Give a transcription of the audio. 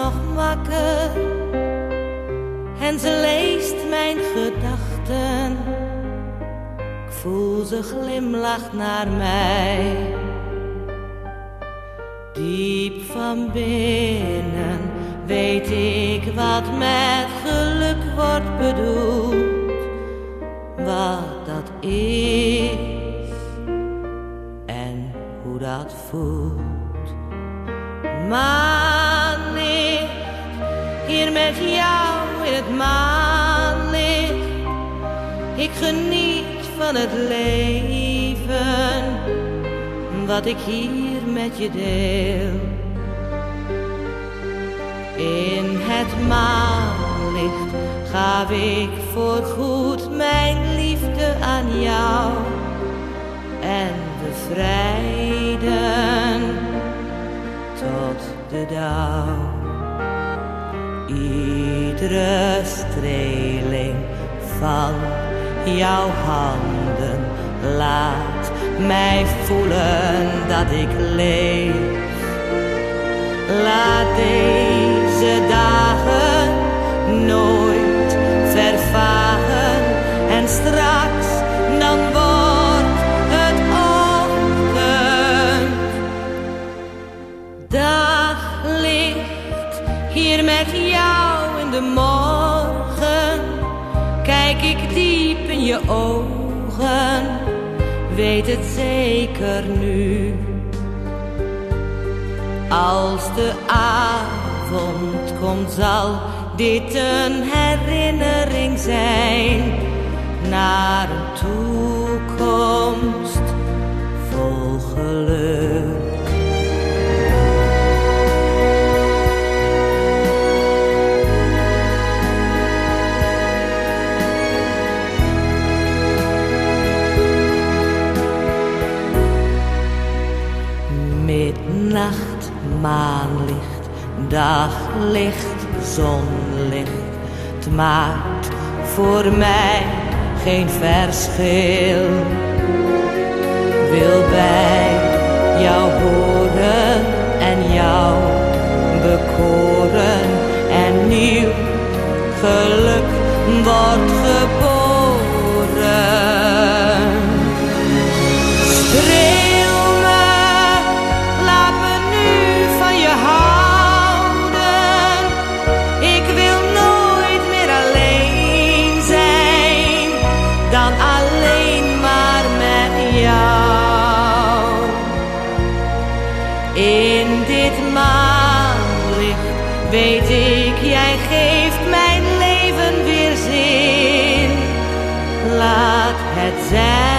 nog wakker en ze leest mijn gedachten. Ik voel ze glimlacht naar mij. Diep van binnen weet ik wat met geluk wordt bedoeld. Wat dat is en hoe dat voelt. Maanlicht, hier met jou in het maanlicht. Ik geniet van het leven, wat ik hier met je deel. In het maanlicht gaf ik voorgoed mijn liefde aan jou en bevrijden tot de dauw. Iedere streling van jouw handen laat mij voelen dat ik leef. Laat deze dagen nooit vervagen en straks dan wordt het ochtend. Daglicht, hier met jou in de morgen. Kijk ik diep in je ogen, weet het zeker nu. Als de avond komt zal dit een herinnering zijn naar een toekomst vol geluk. Midnacht, maanlicht, daglicht, zonlicht. Het maakt voor mij geen verschil. Wil bij jou horen en jou bekoren. En nieuw geluk wordt geboren. In dit maanlicht weet ik, jij geeft mijn leven weer zin. Laat het zijn.